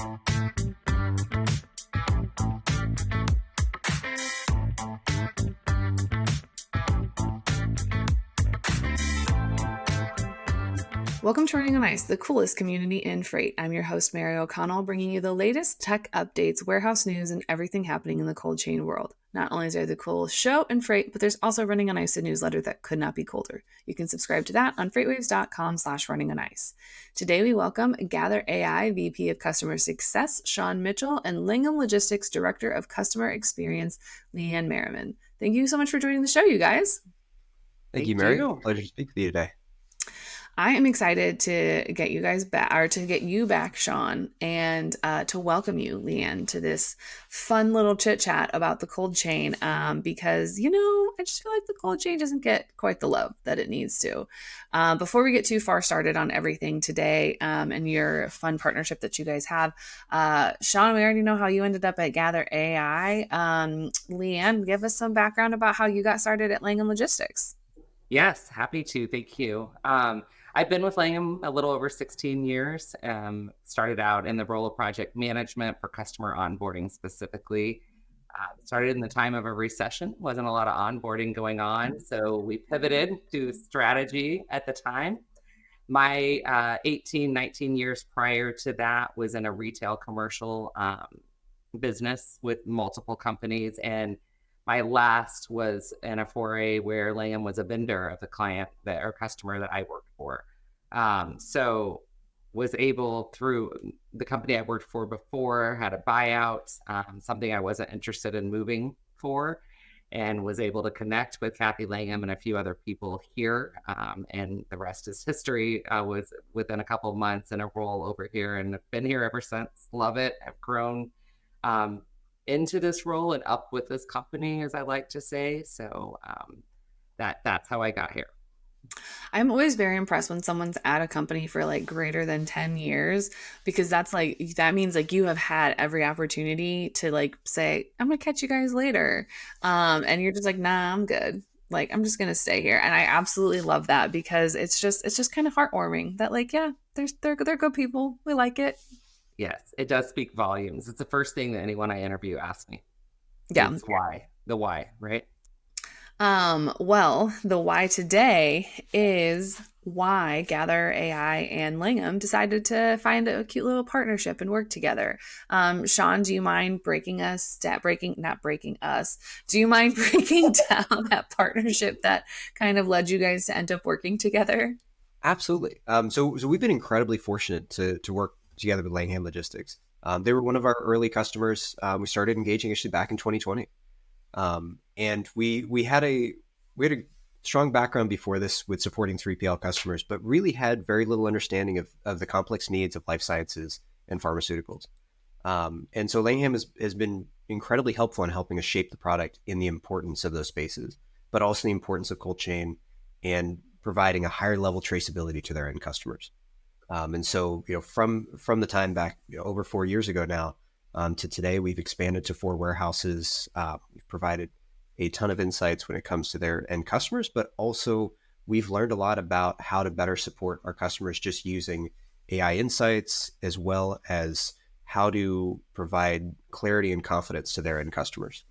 Welcome to Running on Ice, the coolest community in freight. I'm your host, Mary O'Connell, bringing you the latest tech updates, warehouse news, and everything happening in the cold chain world. Not only is there the coolest show in freight, but there's also Running on Ice, a newsletter that could not be colder. You can subscribe to that on freightwaves.com/runningonIce. Today, we welcome Gather AI VP of Customer Success, Sean Mitchell, and Lingham Logistics Director of Customer Experience, Leanne Merriman. Thank you so much for joining the show, you guys. Thank you, Mary. Pleasure to speak with you today. I am excited to get you guys back, or to get you back, Sean, and to welcome you, Leanne, to this fun little chit chat about the cold chain. Because, I just feel like the cold chain doesn't get quite the love that it needs to. Before we get too far started on everything today, and your fun partnership that you guys have, Sean, we already know how you ended up at Gather AI. Leanne, give us some background about how you got started at Langham Logistics. Yes, happy to. Thank you. I've been with Langham a little over 16 years. Started out in the role of project management for customer onboarding specifically. Started in the time of a recession, wasn't a lot of onboarding going on. So we pivoted to strategy at the time. My 18, 19 years prior to that was in a retail commercial business with multiple companies. And my last was in a foray where Langham was a vendor of the client or customer that I worked for. So was able, through the company I worked for before, had a buyout, something I wasn't interested in moving for, and was able to connect with Kathy Langham and a few other people here. And the rest is history. I was within a couple of months in a role over here, and I've been here ever since. Love it. I've grown into this role and up with this company, as I like to say. So that's how I got here. I'm always very impressed when someone's at a company for like greater than 10 years, because that means like you have had every opportunity to like say, I'm gonna catch you guys later. And you're just like, nah, I'm good. Like, I'm just gonna stay here. And I absolutely love that, because it's just kind of heartwarming that, like, yeah, they're good people. We like it. Yes, it does speak volumes. It's the first thing that anyone I interview asks me. Yeah. It's why. The why, right? Well, the why today is why Gather AI and Langham decided to find a cute little partnership and work together. Sean, do you mind Do you mind breaking down that partnership that kind of led you guys to end up working together? Absolutely. So we've been incredibly fortunate to work together with Langham Logistics. They were one of our early customers. We started engaging actually back in 2020. And we had a strong background before this with supporting 3PL customers, but really had very little understanding of the complex needs of life sciences and pharmaceuticals. And so Langham has been incredibly helpful in helping us shape the product in the importance of those spaces, but also the importance of cold chain and providing a higher level traceability to their end customers. And so, from the time back, over 4 years ago now, to today, we've expanded to 4 warehouses. We've provided a ton of insights when it comes to their end customers, but also we've learned a lot about how to better support our customers just using AI insights, as well as how to provide clarity and confidence to their end customers.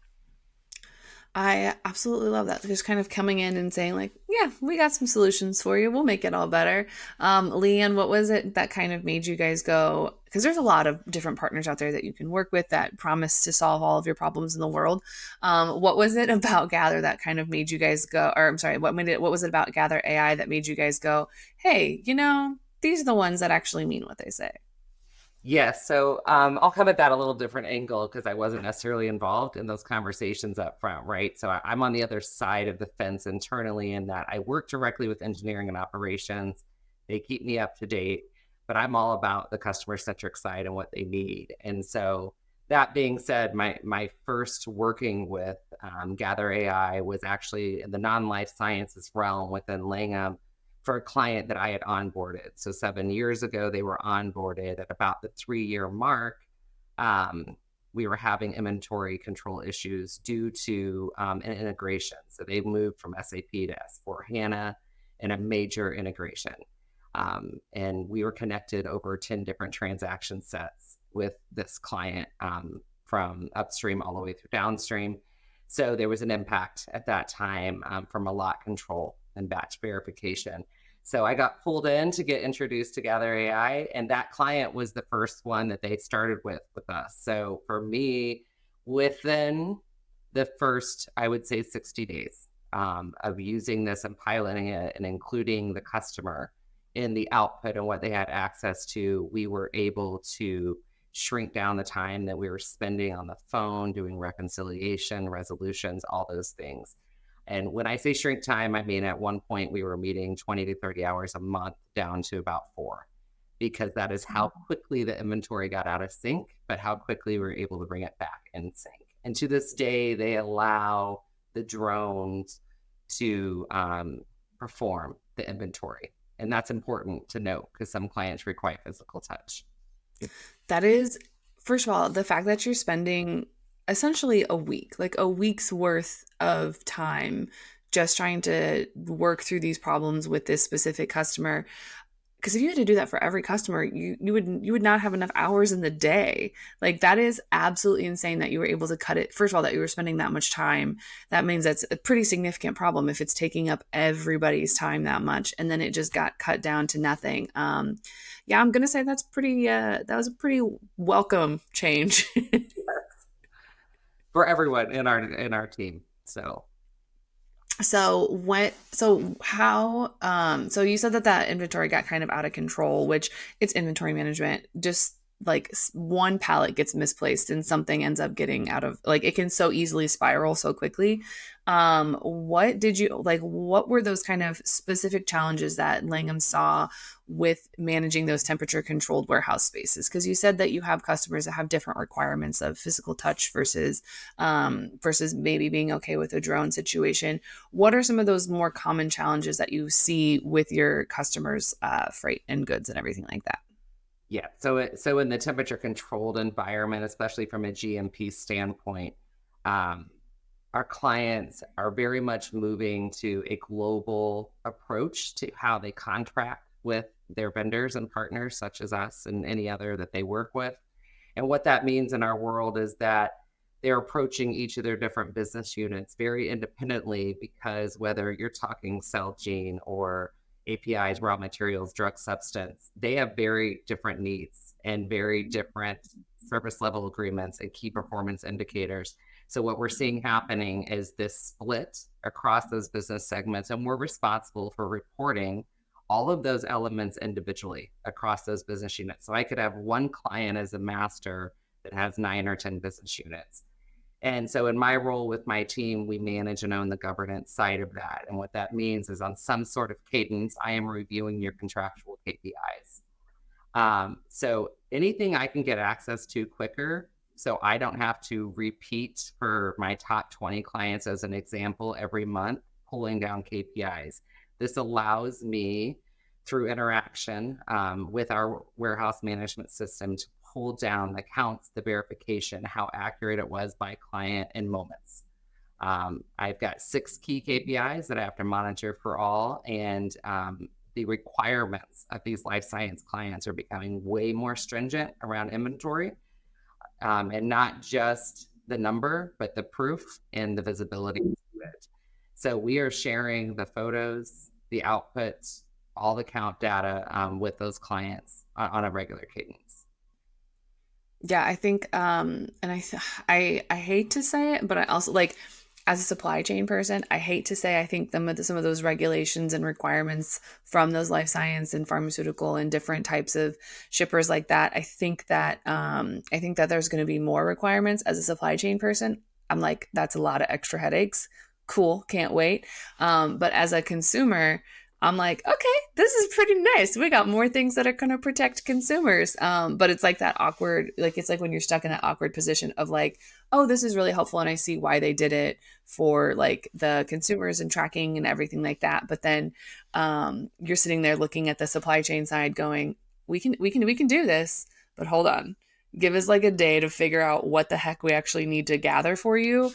I absolutely love that. Just kind of coming in and saying like, yeah, we got some solutions for you. We'll make it all better. Leanne, what was it that kind of made you guys go? Because there's a lot of different partners out there that you can work with that promise to solve all of your problems in the world. What was it about Gather that kind of made you guys go, or I'm sorry, what was it about Gather AI that made you guys go, hey, these are the ones that actually mean what they say? Yes. So I'll come at that a little different angle, because I wasn't necessarily involved in those conversations up front, right? So I'm on the other side of the fence internally, in that I work directly with engineering and operations. They keep me up to date, but I'm all about the customer-centric side and what they need. And so that being said, my first working with Gather AI was actually in the non-life sciences realm within Langham, for a client that I had onboarded. So 7 years ago, they were onboarded. At about the 3-year mark, we were having inventory control issues due to an integration. So they moved from SAP to S/4HANA in a major integration. And we were connected over 10 different transaction sets with this client, from upstream all the way through downstream. So there was an impact at that time, from a lot control and batch verification. So I got pulled in to get introduced to Gather AI, and that client was the first one that they started with us. So for me, within the first, I would say, 60 days, of using this and piloting it and including the customer in the output and what they had access to, we were able to shrink down the time that we were spending on the phone doing reconciliation, resolutions, all those things. And when I say shrink time, I mean at one point we were meeting 20 to 30 hours a month down to about 4, because that is how quickly the inventory got out of sync, but how quickly we were able to bring it back in sync. And to this day, they allow the drones to perform the inventory. And that's important to note because some clients require physical touch. That is, first of all, the fact that you're spending essentially a week, like a week's worth of time just trying to work through these problems with this specific customer. Because if you had to do that for every customer, you would not have enough hours in the day. Like that is absolutely insane that you were able to cut it. First of all, that you were spending that much time. That means that's a pretty significant problem if it's taking up everybody's time that much, and then it just got cut down to nothing. Yeah, I'm gonna say that's pretty. That was a pretty welcome change. For everyone in our team. So So you said that inventory got kind of out of control, which it's inventory management. Just like one pallet gets misplaced and something ends up getting out of, like, it can so easily spiral so quickly. What were those kind of specific challenges that Langham saw with managing those temperature controlled warehouse spaces? Because you said that you have customers that have different requirements of physical touch versus maybe being okay with a drone situation. What are some of those more common challenges that you see with your customers' freight and goods and everything like that? yeah, so in the temperature controlled environment, especially from a GMP standpoint, our clients are very much moving to a global approach to how they contract with their vendors and partners, such as us and any other that they work with. And what that means in our world is that they're approaching each of their different business units very independently, because whether you're talking cell gene or APIs, raw materials, drug substance, they have very different needs and very different service level agreements and key performance indicators. So what we're seeing happening is this split across those business segments, and we're responsible for reporting all of those elements individually across those business units. So I could have one client as a master that has 9 or 10 business units. And so in my role with my team, we manage and own the governance side of that. And what that means is on some sort of cadence, I am reviewing your contractual KPIs. So anything I can get access to quicker, so I don't have to repeat for my top 20 clients, as an example, every month, pulling down KPIs. This allows me, through interaction with our warehouse management system, to pull down the counts, the verification, how accurate it was by client in moments. I've got 6 key KPIs that I have to monitor for all, and the requirements of these life science clients are becoming way more stringent around inventory, and not just the number, but the proof and the visibility to it. So we are sharing the photos, the outputs, all the count data with those clients on a regular cadence. Yeah, I think, and I hate to say it, but I also, like, as a supply chain person, I hate to say, I think some of those regulations and requirements from those life science and pharmaceutical and different types of shippers like that, I think that there's going to be more requirements. As a supply chain person, I'm like, that's a lot of extra headaches. Cool, can't wait. But as a consumer, I'm like, okay, this is pretty nice. We got more things that are going to protect consumers. But it's like that awkward, like, it's like when you're stuck in that awkward position of like, oh, this is really helpful. And I see why they did it for like the consumers and tracking and everything like that. But then you're sitting there looking at the supply chain side going, we can do this, but hold on. Give us like a day to figure out what the heck we actually need to gather for you.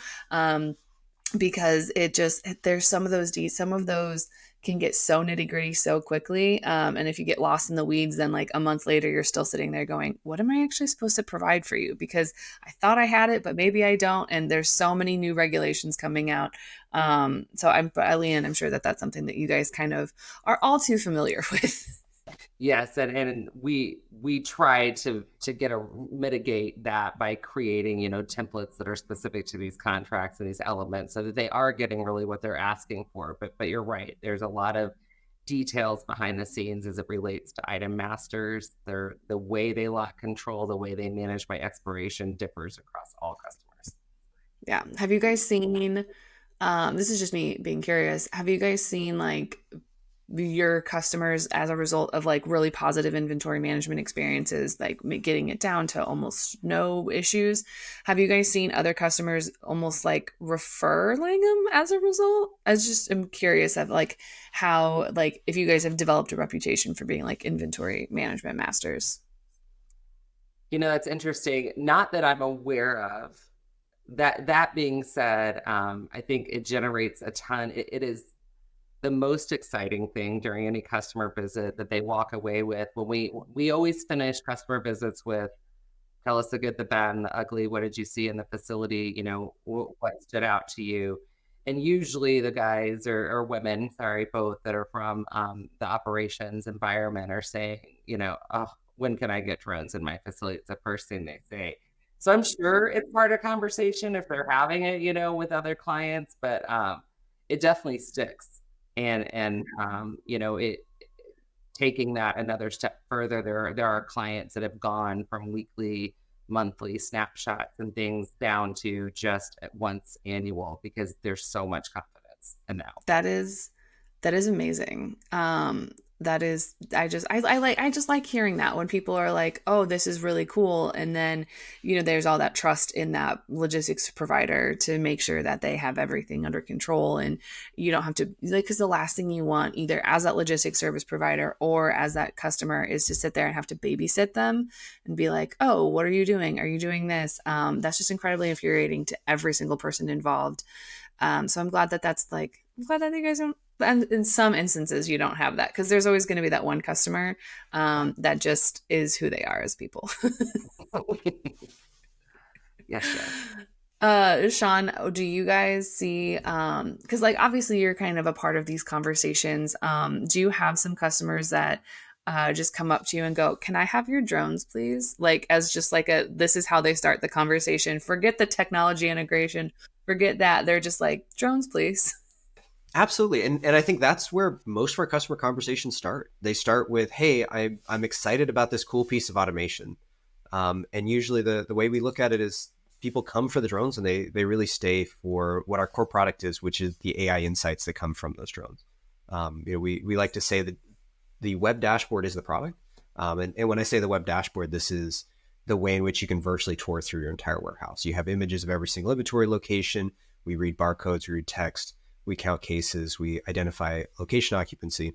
Because it just, there's some of those can get so nitty gritty so quickly. And if you get lost in the weeds, then like a month later, you're still sitting there going, what am I actually supposed to provide for you? Because I thought I had it, but maybe I don't. And there's so many new regulations coming out. So Leanne, I'm sure that that's something that you guys kind of are all too familiar with. Yes, and we try to get a mitigate that by creating, templates that are specific to these contracts and these elements so that they are getting really what they're asking for. But you're right. There's a lot of details behind the scenes as it relates to item masters. The way they lock control, the way they manage by expiration differs across all customers. Yeah. Have you guys seen, this is just me being curious. Have you guys seen like your customers as a result of like really positive inventory management experiences, like getting it down to almost no issues? Have you guys seen other customers almost like refer Langham as a result? I'm curious of like how, like, if you guys have developed a reputation for being like inventory management masters. That's interesting. Not that I'm aware of. That being said, I think it generates a ton. It is the most exciting thing during any customer visit that they walk away with. When we always finish customer visits with, tell us the good, the bad, and the ugly. What did you see in the facility? What stood out to you? And usually the guys or women, sorry, both that are from the operations environment are saying, oh, when can I get drones in my facility? It's the first thing they say. So I'm sure it's part of conversation if they're having it, with other clients, but it definitely sticks. And it taking that another step further, there are clients that have gone from weekly, monthly snapshots and things down to just at once annual because there's so much confidence in now. That is that is amazing. That is I just like hearing that when people are like, "Oh, this is really cool." And then, there's all that trust in that logistics provider to make sure that they have everything under control and you don't have to like cuz the last thing you want either as that logistics service provider or as that customer is to sit there and have to babysit them and be like, "Oh, what are you doing? Are you doing this?" That's just incredibly infuriating to every single person involved. So I'm glad that I'm glad that you guys don't, and in some instances you don't have that because there's always going to be that one customer that just is who they are as people. Yes, yes. Sean, do you guys see, because like obviously you're kind of a part of these conversations. Do you have some customers that just come up to you and go, "Can I have your drones, please?" Like as just like this is how they start the conversation. Forget the technology integration, forget that. They're just like, "Drones, please." Absolutely. And I think that's where most of our customer conversations start. They start with, hey, I'm excited about this cool piece of automation. And usually the way we look at it is people come for the drones and they really stay for what our core product is, which is the AI insights that come from those drones. We like to say that the web dashboard is the product. And when I say the web dashboard, this is the way in which you can virtually tour through your entire warehouse. You have images of every single inventory location. We read barcodes, we read text, we count cases, we identify location occupancy.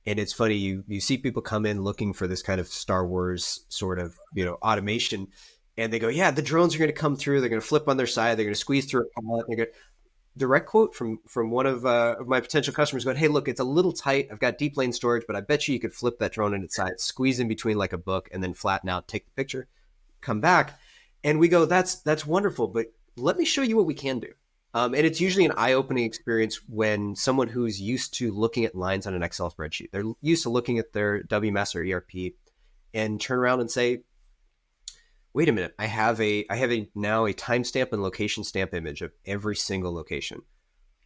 And it's funny, you see people come in looking for this kind of Star Wars sort of, automation. And they go, yeah, the drones are going to come through. They're going to flip on their side. They're going to squeeze through a pallet. They're going to, direct quote from one of my potential customers going, hey, look, it's a little tight. I've got deep lane storage, but I bet you could flip that drone on its side, squeeze in between like a book, and then flatten out, take the picture, come back. And we go, that's wonderful, but let me show you what we can do. And it's usually an eye-opening experience when someone who's used to looking at lines on an Excel spreadsheet, they're used to looking at their WMS or ERP and turn around and say, wait a minute, I have now a timestamp and location stamp image of every single location.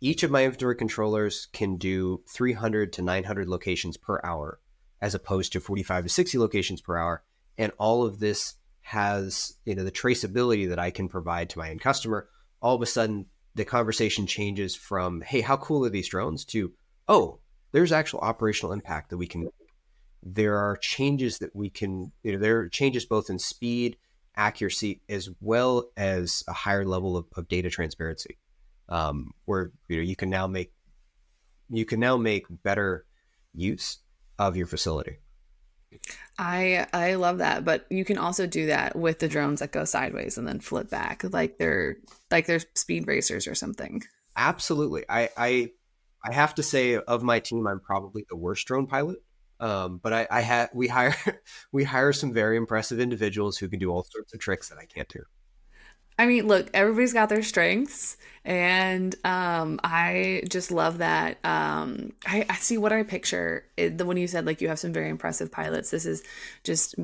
Each of my inventory controllers can do 300 to 900 locations per hour, as opposed to 45 to 60 locations per hour. And all of this has, the traceability that I can provide to my end customer. All of a sudden, the conversation changes from, hey, how cool are these drones, to, oh, there's actual operational impact that we can make. There are changes that we can, there are changes both in speed, accuracy, as well as a higher level of data transparency, where you can now make better use of your facility. I love that, but you can also do that with the drones that go sideways and then flip back, like they're speed racers or something. Absolutely. I have to say, of my team, I'm probably the worst drone pilot. But we hire we hire some very impressive individuals who can do all sorts of tricks that I can't do. I mean, look, everybody's got their strengths, and I just love that. I see what I picture the when you said like you have some very impressive pilots. This is just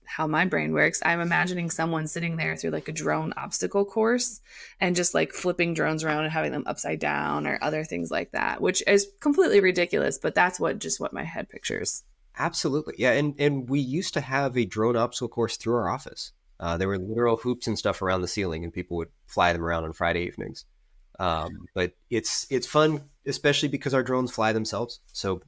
how my brain works. I'm imagining someone sitting there through like a drone obstacle course and just like flipping drones around and having them upside down or other things like that, which is completely ridiculous, but that's what my head pictures. Absolutely, yeah. And we used to have a drone obstacle course through our office. There were literal hoops and stuff around the ceiling, and people would fly them around on Friday evenings. But it's fun, especially because our drones fly themselves. So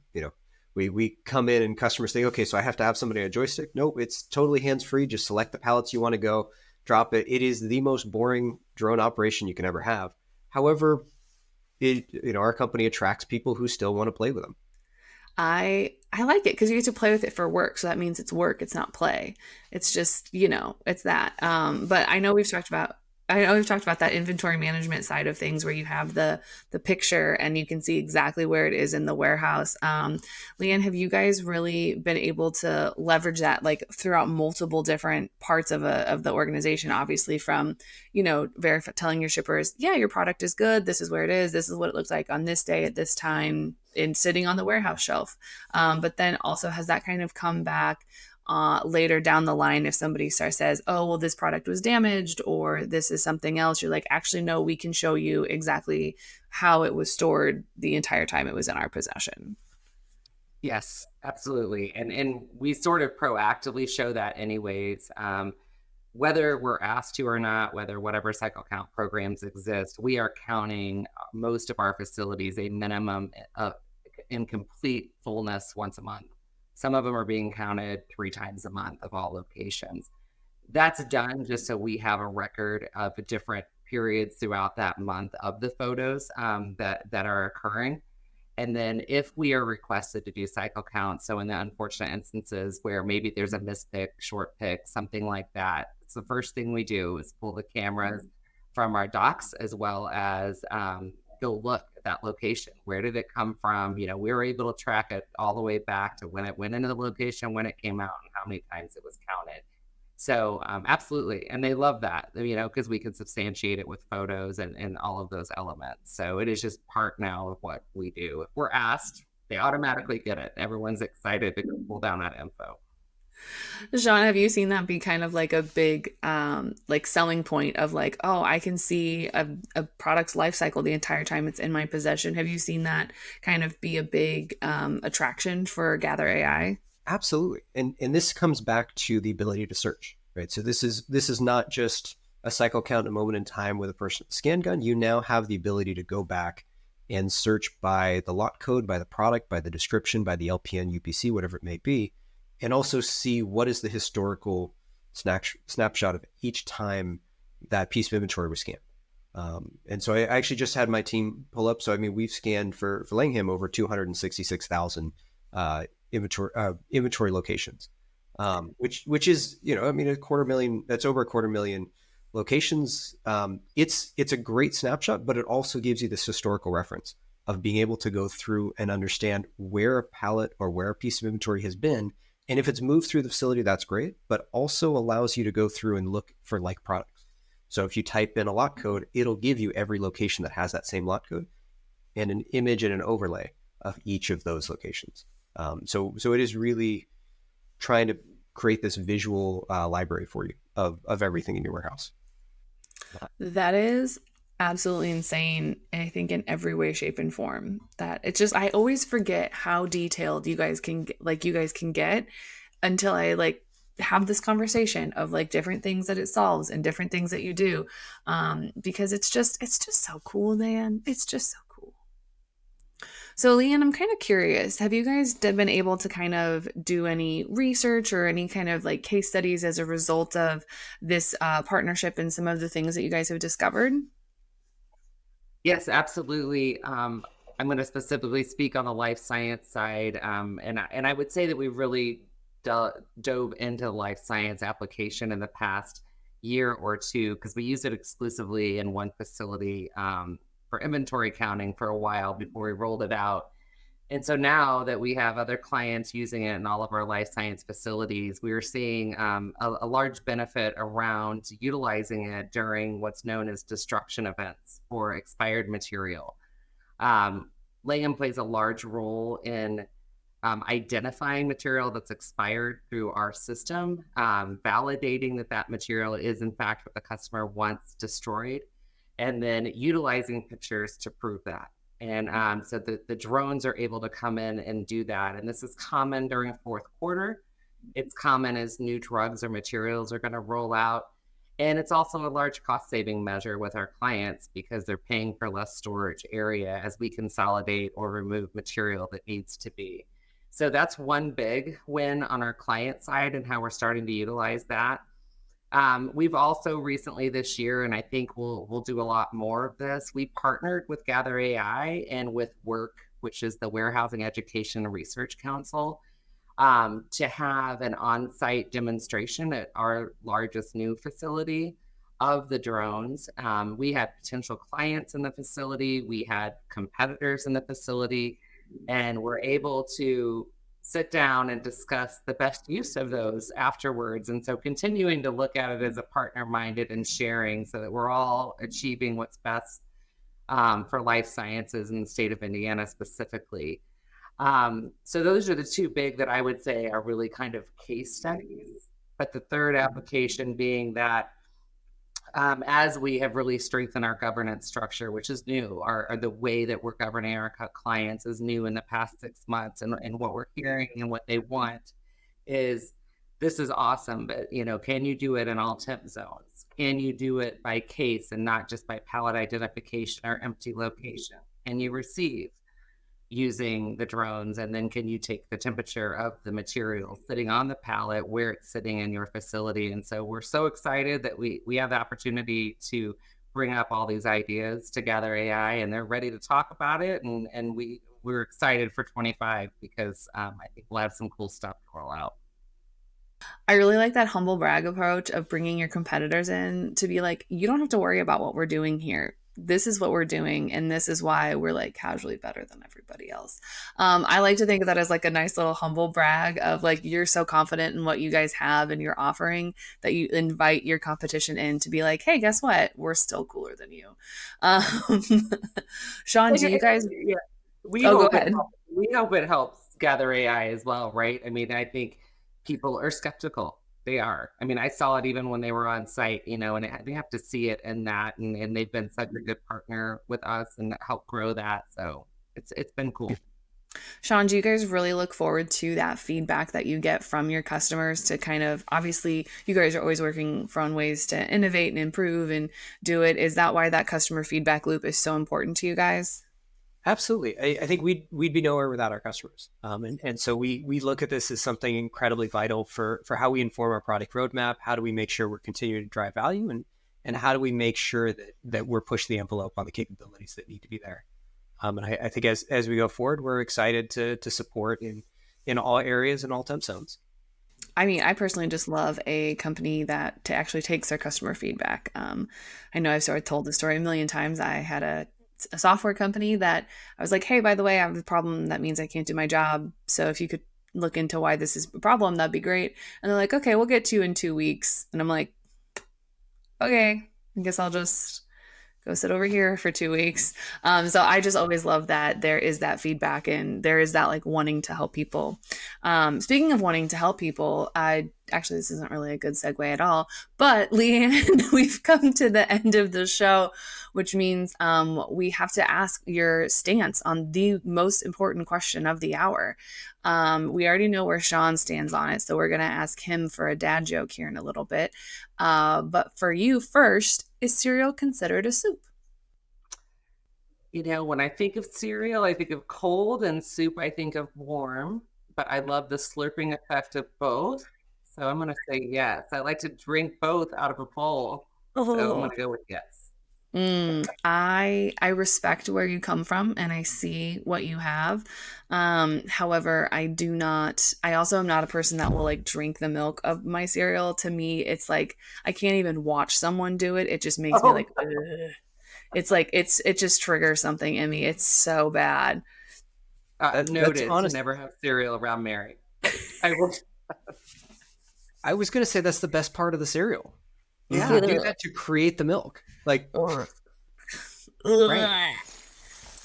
we come in and customers think, okay, so I have to have somebody on a joystick. Nope, it's totally hands free. Just select the pallets you want to go, drop it. It is the most boring drone operation you can ever have. However, our company attracts people who still want to play with them. I like it because you get to play with it for work, so that means it's work, it's not play. It's just it's that. But I know we've talked about that inventory management side of things where you have the picture and you can see exactly where it is in the warehouse. Leanne, have you guys really been able to leverage that like throughout multiple different parts of the organization? Obviously, from telling your shippers, yeah, your product is good. This is where it is. This is what it looks like on this day at this time, in sitting on the warehouse shelf. But then also has that kind of come back later down the line if somebody says, oh, well, this product was damaged or this is something else, you're like, actually, no, we can show you exactly how it was stored the entire time it was in our possession. Yes, absolutely. And we sort of proactively show that anyways. Whether we're asked to or not, whether whatever cycle count programs exist, we are counting most of our facilities a minimum in complete fullness once a month. Some of them are being counted 3 times a month of all locations. That's done just so we have a record of different periods throughout that month of the photos that are occurring. And then if we are requested to do cycle counts, so in the unfortunate instances where maybe there's a mispick, short pick, something like that, it's the first thing we do is pull the cameras from our docks as well as go look at that location. Where did it come from? We were able to track it all the way back to when it went into the location, when it came out, and how many times it was counted. So absolutely. And they love that, because we can substantiate it with photos and all of those elements. So it is just part now of what we do. If we're asked, they automatically get it. Everyone's excited to pull down that info. Sean, have you seen that be kind of like a big like selling point of like, oh, I can see a product's life cycle the entire time it's in my possession? Have you seen that kind of be a big attraction for Gather AI? Absolutely. And this comes back to the ability to search, right? So this is not just a cycle count, a moment in time with a person with a scan gun. You now have the ability to go back and search by the lot code, by the product, by the description, by the LPN, UPC, whatever it may be, and also see what is the historical snapshot of each time that piece of inventory was scanned. And so I actually just had my team pull up. So I mean, we've scanned for Langham over 266,000 inventory locations, which is I mean a quarter million. That's over a quarter million locations. It's a great snapshot, but it also gives you this historical reference of being able to go through and understand where a pallet or where a piece of inventory has been. And if it's moved through the facility, that's great, but also allows you to go through and look for like products. So if you type in a lot code, it'll give you every location that has that same lot code and an image and an overlay of each of those locations. So it is really trying to create this visual library for you of everything in your warehouse. That is absolutely insane. I think in every way, shape, and form. That it's just I always forget how detailed you guys can get, until I like have this conversation of like different things that it solves and different things that you do, because it's just so cool, man. It's just so cool. So, Leanne, I'm kind of curious. Have you guys been able to kind of do any research or any kind of like case studies as a result of this partnership and some of the things that you guys have discovered? Yes, absolutely. I'm going to specifically speak on the life science side, and I would say that we really dove into life science application in the past year or two because we use it exclusively in one facility for inventory counting for a while before we rolled it out. And so now that we have other clients using it in all of our life science facilities, we are seeing a large benefit around utilizing it during what's known as destruction events for expired material. Um, Layham plays a large role in identifying material that's expired through our system, validating that that material is in fact what the customer wants destroyed, and then utilizing pictures to prove that. And so the drones are able to come in and do that. And this is common during fourth quarter. It's common as new drugs or materials are going to roll out. And it's also a large cost saving measure with our clients because they're paying for less storage area as we consolidate or remove material that needs to be. So that's one big win on our client side and how we're starting to utilize that. We've also recently this year, and I think we'll do a lot more of this. We partnered with Gather AI and with Work, which is the Warehousing Education and Research Council, to have an on-site demonstration at our largest new facility of the drones. We had potential clients in the facility, we had competitors in the facility, and we're able to sit down and discuss the best use of those afterwards. And so continuing to look at it as a partner minded and sharing so that we're all achieving what's best for life sciences in the state of Indiana specifically. So those are the two big that I would say are really kind of case studies. But the third application being that as we have really strengthened our governance structure, which is new, our the way that we're governing our clients is new in the past 6 months, and what we're hearing and what they want is this is awesome, but can you do it in all temp zones? Can you do it by case and not just by pallet identification or empty location? Can you receive using the drones, and then can you take the temperature of the material sitting on the pallet where it's sitting in your facility? And so we're so excited that we have the opportunity to bring up all these ideas to Gather AI, and they're ready to talk about it, and we're excited for 25 because I think we'll have some cool stuff to roll out. I really like that humble brag approach of bringing your competitors in to be like, you don't have to worry about what we're doing here. This is what we're doing, and this is why we're like casually better than everybody else. I like to think of that as like a nice little humble brag of like you're so confident in what you guys have and you're offering that you invite your competition in to be like, hey, guess what? We're still cooler than you. Um, Sean, do you guys? Yeah, we Oh, go hope it ahead. helps. We hope it helps Gather AI as well, right? I mean, I think people are skeptical. They are. I mean, I saw it even when they were on site, and they have to see it in that, and they've been such a good partner with us and help grow that. So it's been cool. Sean, do you guys really look forward to that feedback that you get from your customers to kind of, obviously, you guys are always working on ways to innovate and improve and do it. Is that why that customer feedback loop is so important to you guys? Absolutely. I think we'd be nowhere without our customers. And so we look at this as something incredibly vital for how we inform our product roadmap. How do we make sure we're continuing to drive value, and how do we make sure that we're pushing the envelope on the capabilities that need to be there? And I think as we go forward, we're excited to support in all areas and all temp zones. I mean, I personally just love a company that to actually takes their customer feedback. I know I've sort of told the story a million times. I had a software company that I was like, hey, by the way, I have a problem that means I can't do my job. So if you could look into why this is a problem, that'd be great. And they're like, okay, we'll get to you in 2 weeks. And I'm like, okay, I guess I'll just go sit over here for 2 weeks. So I just always love that there is that feedback and there is that like wanting to help people. Speaking of wanting to help people, I actually, this isn't really a good segue at all, but Leanne, we've come to the end of the show, which means we have to ask your stance on the most important question of the hour. We already know where Sean stands on it, so we're going to ask him for a dad joke here in a little bit. But for you first, is cereal considered a soup? When I think of cereal, I think of cold, and soup, I think of warm, but I love the slurping effect of both. So I'm going to say yes. I like to drink both out of a bowl. So I'm going to go with yes. I respect where you come from and I see what you have. However, I also am not a person that will like drink the milk of my cereal. To me, it's like I can't even watch someone do it. It just makes me like, ugh. It's like it just triggers something in me. It's so bad. That's Noted to honest. never have cereal around Mary. I will. I was gonna say that's the best part of the cereal. You Yeah. do that to create the milk. Like, Right.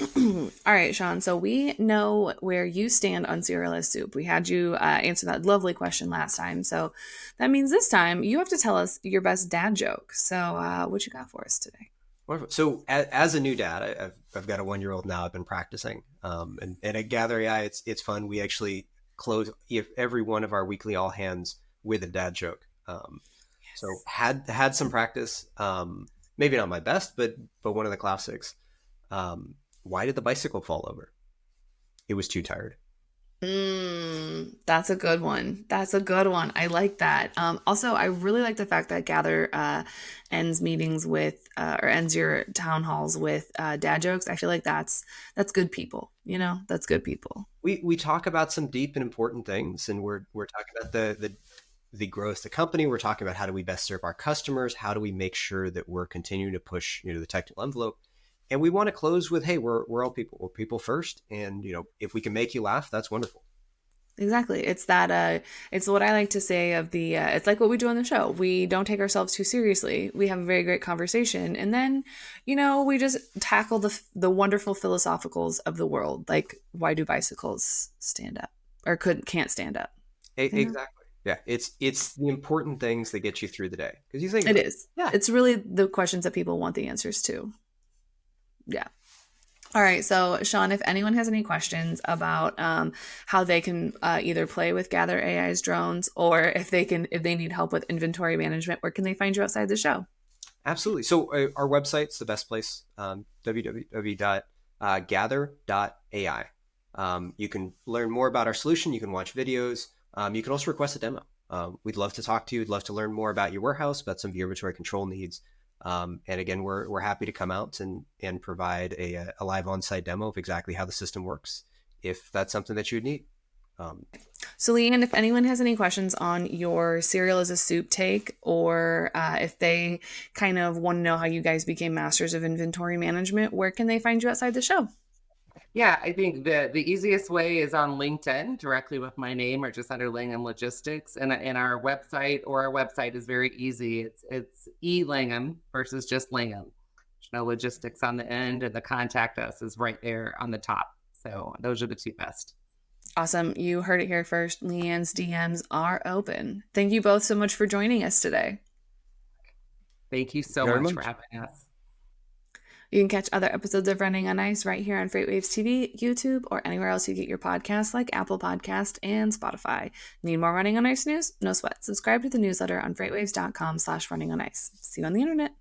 All right, Sean. So we know where you stand on cereal as soup. We had you answer that lovely question last time. So that means this time you have to tell us your best dad joke. So what you got for us today? wonderful. So as a new dad, I've got a 1-year-old now. I've been practicing, and at Gather AI, it's fun. We actually close every one of our weekly all hands with a dad joke. So had some practice. Maybe not my best, but one of the classics. Why did the bicycle fall over? It was too tired. That's a good one. That's a good one. I like that. Also, I really like the fact that Gather ends meetings with or ends your town halls with dad jokes. I feel like that's good people. You know, that's good people. We talk about some deep and important things, and we're talking about the growth of the company. We're talking about how do we best serve our customers? How do we make sure that we're continuing to push, the technical envelope? And we want to close with, hey, we're all people. We're people first. And, if we can make you laugh, that's wonderful. Exactly. It's that it's what I like to say of the it's like what we do on the show. We don't take ourselves too seriously. We have a very great conversation and then, we just tackle the wonderful philosophicals of the world. Like why do bicycles stand up or can't stand up? Exactly. Yeah. It's the important things that get you through the day. Because you think It about it. is. Yeah. It's really the questions that people want the answers to. Yeah. All right. So, Sean, if anyone has any questions about how they can either play with Gather AI's drones or if they need help with inventory management, where can they find you outside the show? Absolutely. So our website's the best place, www.gather.ai. You can learn more about our solution. You can watch videos. You can also request a demo. We'd love to talk to you. We'd love to learn more about your warehouse, about some of your inventory control needs. And again, we're happy to come out and provide a live on-site demo of exactly how the system works, if that's something that you'd need. So, Leanne, if anyone has any questions on your cereal as a soup take, or if they kind of want to know how you guys became masters of inventory management, where can they find you outside the show? Yeah, I think the easiest way is on LinkedIn, directly with my name, or just under Langham Logistics. And our website is very easy. It's Langham versus just Langham. There's no logistics on the end, and the contact us is right there on the top. So those are the two best. Awesome. You heard it here first. Leanne's DMs are open. Thank you both so much for joining us today. Thank you so Very much much for having us. You can catch other episodes of Running on Ice right here on FreightWaves TV, YouTube, or anywhere else you get your podcasts like Apple Podcast and Spotify. Need more Running on Ice news? No sweat. Subscribe to the newsletter on freightwaves.com/runningonIce. See you on the internet.